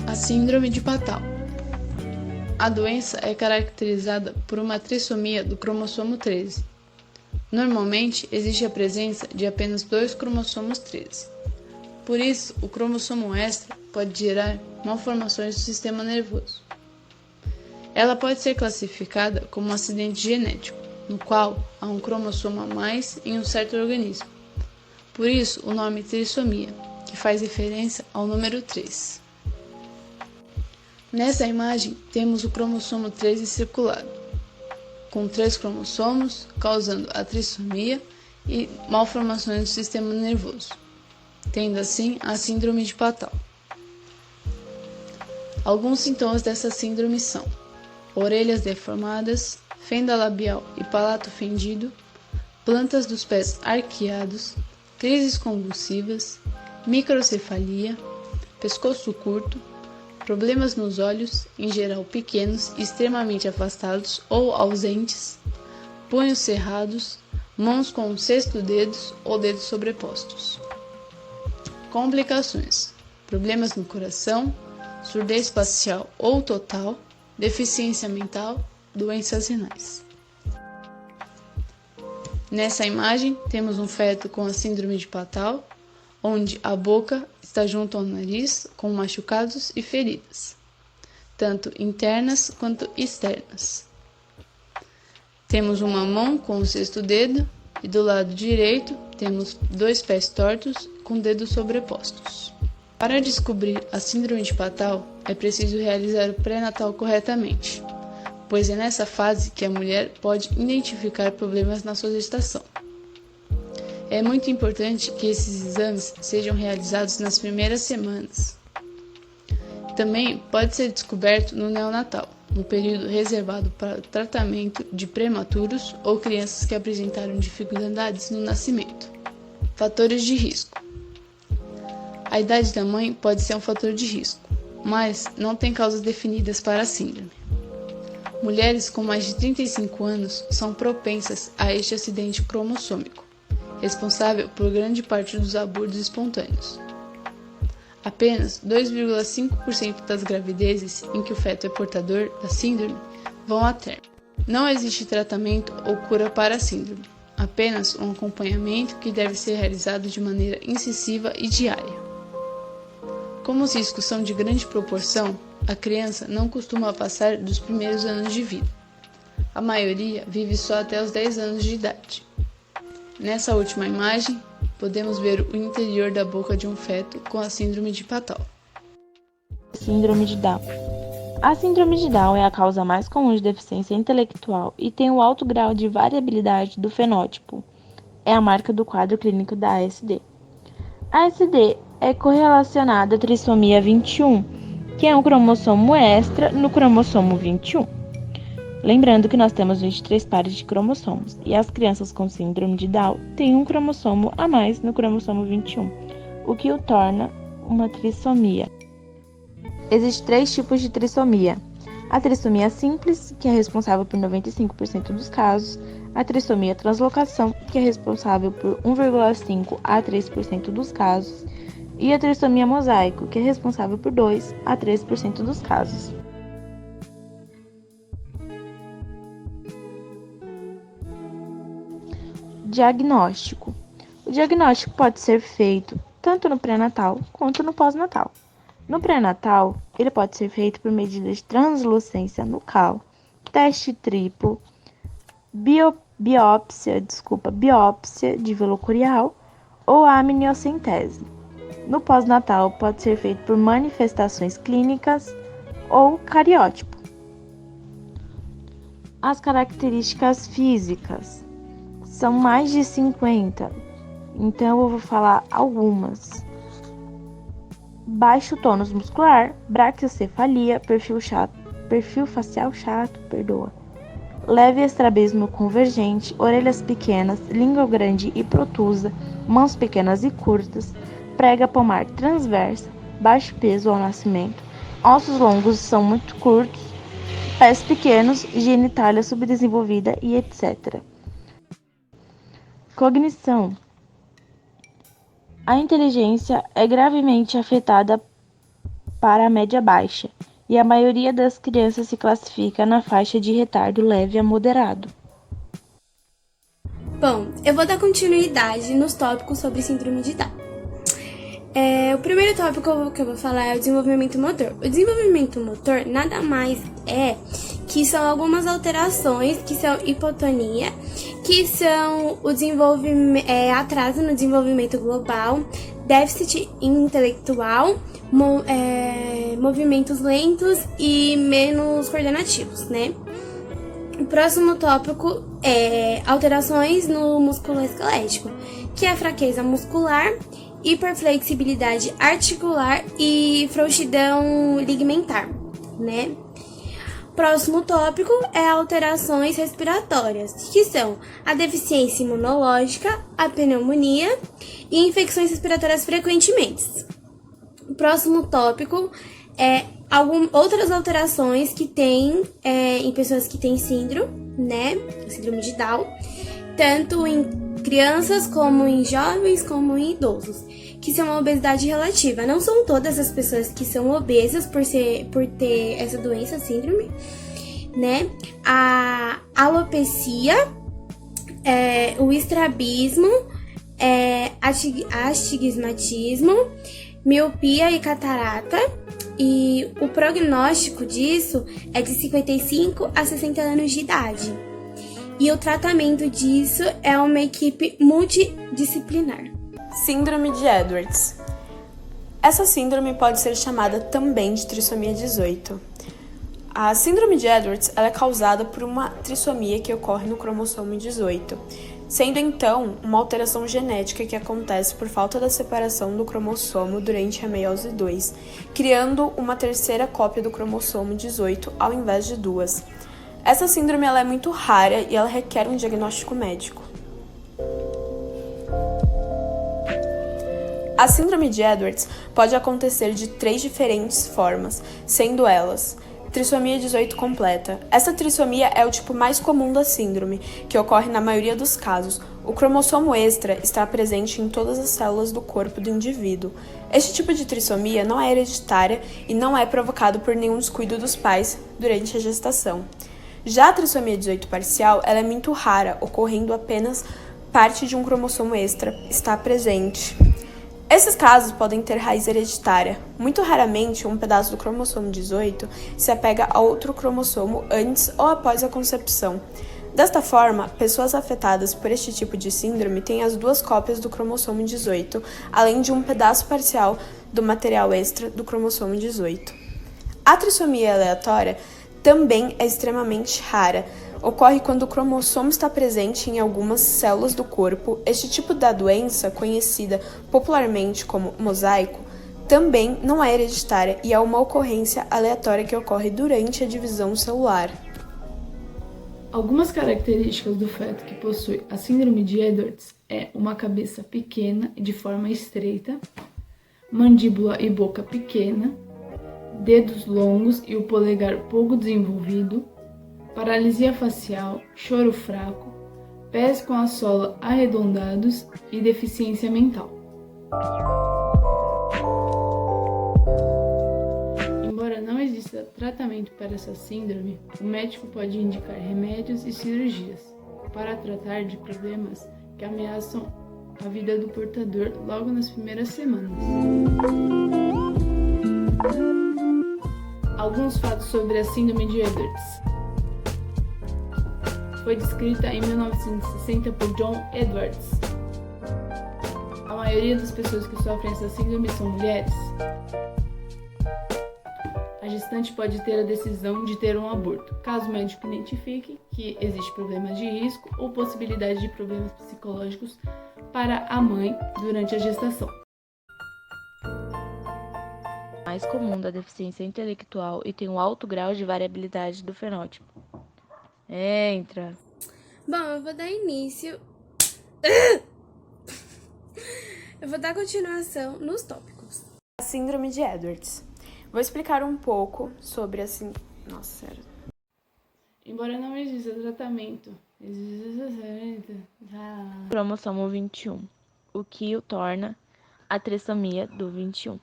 A síndrome de Patau. A doença é caracterizada por uma trissomia do cromossomo 13. Normalmente, existe a presença de apenas 2 cromossomos 13. Por isso, o cromossomo extra pode gerar malformações do sistema nervoso. Ela pode ser classificada como um acidente genético, no qual há um cromossomo a mais em um certo organismo. Por isso, o nome trissomia, que faz referência ao número 3. Nessa imagem, temos o cromossomo 13 circulado, com 3 cromossomos, causando a trissomia e malformações do sistema nervoso, tendo assim a síndrome de Patau. Alguns sintomas dessa síndrome são orelhas deformadas, fenda labial e palato fendido, plantas dos pés arqueados, crises convulsivas, microcefalia, pescoço curto, problemas nos olhos, em geral pequenos e extremamente afastados ou ausentes, punhos cerrados, mãos com sexto-dedos ou dedos sobrepostos. Complicações: problemas no coração, surdez parcial ou total, deficiência mental, doenças renais. Nessa imagem, temos um feto com a síndrome de Patau, onde a boca está junto ao nariz, com machucados e feridas, tanto internas quanto externas. Temos uma mão com o sexto dedo e do lado direito temos 2 pés tortos com dedos sobrepostos. Para descobrir a síndrome de Patau, é preciso realizar o pré-natal corretamente, pois é nessa fase que a mulher pode identificar problemas na sua gestação. É muito importante que esses exames sejam realizados nas primeiras semanas. Também pode ser descoberto no neonatal, no período reservado para o tratamento de prematuros ou crianças que apresentaram dificuldades no nascimento. Fatores de risco. A idade da mãe pode ser um fator de risco, mas não tem causas definidas para a síndrome. Mulheres com mais de 35 anos são propensas a este acidente cromossômico, responsável por grande parte dos abortos espontâneos. Apenas 2,5% das gravidezes em que o feto é portador da síndrome vão a termo. Não existe tratamento ou cura para a síndrome, apenas um acompanhamento que deve ser realizado de maneira incisiva e diária. Como os riscos são de grande proporção, a criança não costuma passar dos primeiros anos de vida. A maioria vive só até os 10 anos de idade. Nessa última imagem, podemos ver o interior da boca de um feto com a síndrome de Patau. Síndrome de Down. A síndrome de Down é a causa mais comum de deficiência intelectual e tem um alto grau de variabilidade do fenótipo. É a marca do quadro clínico da ASD. A ASD é correlacionada à trissomia 21, que é um cromossomo extra no cromossomo 21. Lembrando que nós temos 23 pares de cromossomos, e as crianças com síndrome de Down têm um cromossomo a mais no cromossomo 21, o que o torna uma trissomia. Existem 3 tipos de trissomia. A trissomia simples, que é responsável por 95% dos casos, a trissomia translocação, que é responsável por 1,5 a 3% dos casos, e a trissomia mosaico, que é responsável por 2 a 3% dos casos. Diagnóstico. O diagnóstico pode ser feito tanto no pré-natal quanto no pós-natal. No pré-natal, ele pode ser feito por medidas de translucência nucal, teste triplo, biópsia de velocurial ou amniocentese. No pós-natal, pode ser feito por manifestações clínicas ou cariótipo. As características físicas são mais de 50, então eu vou falar algumas. Baixo tônus muscular, braquiocefalia, perfil facial chato, leve estrabismo convergente, orelhas pequenas, língua grande e protusa, mãos pequenas e curtas, prega palmar transversa, baixo peso ao nascimento, ossos longos são muito curtos, pés pequenos, genitália subdesenvolvida e etc. Cognição. A inteligência é gravemente afetada para a média baixa, e a maioria das crianças se classifica na faixa de retardo leve a moderado. Bom, eu vou dar continuidade nos tópicos sobre síndrome de Down. O primeiro tópico que eu vou falar é o desenvolvimento motor. O desenvolvimento motor nada mais é que são algumas alterações que são hipotonia, que são o desenvolvimento, atraso no desenvolvimento global, déficit intelectual, movimentos lentos e menos coordenativos, né? O próximo tópico é alterações no músculo esquelético, que é a fraqueza muscular, hiperflexibilidade articular e frouxidão ligamentar, né? Próximo tópico é alterações respiratórias, que são a deficiência imunológica, a pneumonia e infecções respiratórias frequentemente. O próximo tópico é outras alterações que tem em pessoas que têm síndrome, né? Síndrome de Down, tanto em crianças como em jovens como em idosos, que são a obesidade relativa. Não são todas as pessoas que são obesas por ter essa doença, síndrome, né? A alopecia, o estrabismo, astigmatismo, miopia e catarata. E o prognóstico disso é de 55 a 60 anos de idade. E o tratamento disso é uma equipe multidisciplinar. Síndrome de Edwards. Essa síndrome pode ser chamada também de trissomia 18. A síndrome de Edwards ela é causada por uma trissomia que ocorre no cromossomo 18, sendo então uma alteração genética que acontece por falta da separação do cromossomo durante a meiose 2, criando uma terceira cópia do cromossomo 18 ao invés de duas. Essa síndrome ela é muito rara e ela requer um diagnóstico médico. A síndrome de Edwards pode acontecer de 3 diferentes formas, sendo elas: trissomia 18 completa. Essa trissomia é o tipo mais comum da síndrome, que ocorre na maioria dos casos. O cromossomo extra está presente em todas as células do corpo do indivíduo. Este tipo de trissomia não é hereditária e não é provocado por nenhum descuido dos pais durante a gestação. Já a trissomia 18 parcial, ela é muito rara, ocorrendo apenas parte de um cromossomo extra está presente. Esses casos podem ter raiz hereditária. Muito raramente, um pedaço do cromossomo 18 se apega a outro cromossomo antes ou após a concepção. Desta forma, pessoas afetadas por este tipo de síndrome têm as 2 cópias do cromossomo 18, além de um pedaço parcial do material extra do cromossomo 18. A trissomia aleatória também é extremamente rara. Ocorre quando o cromossomo está presente em algumas células do corpo. Este tipo da doença, conhecida popularmente como mosaico, também não é hereditária e é uma ocorrência aleatória que ocorre durante a divisão celular. Algumas características do feto que possui a síndrome de Edwards é uma cabeça pequena e de forma estreita, mandíbula e boca pequena, dedos longos e o polegar pouco desenvolvido, paralisia facial, choro fraco, pés com a sola arredondados e deficiência mental. Embora não exista tratamento para essa síndrome, o médico pode indicar remédios e cirurgias para tratar de problemas que ameaçam a vida do portador logo nas primeiras semanas. Alguns fatos sobre a síndrome de Edwards. Foi descrita em 1960 por John Edwards. A maioria das pessoas que sofrem essa síndrome são mulheres. A gestante pode ter a decisão de ter um aborto, caso o médico identifique que existe problemas de risco ou possibilidade de problemas psicológicos para a mãe durante a gestação. Mais comum da deficiência intelectual e tem um alto grau de variabilidade do fenótipo. Entra. Bom, eu vou dar início. Eu vou dar continuação nos tópicos. A síndrome de Edwards. Vou explicar um pouco sobre a síndrome. Nossa, sério. Embora não exista tratamento, Cromossomo 21, o que o torna a trissomia do 21.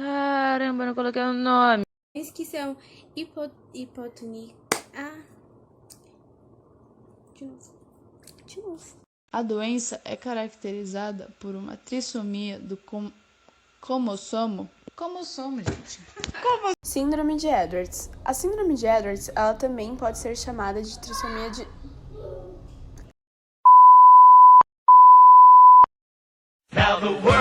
Caramba, não coloquei o nome. Que são hipotônica. De novo. A doença é caracterizada por uma trissomia do cromossomo. Gente. Síndrome de Edwards. A síndrome de Edwards, ela também pode ser chamada de trissomia de... Now the world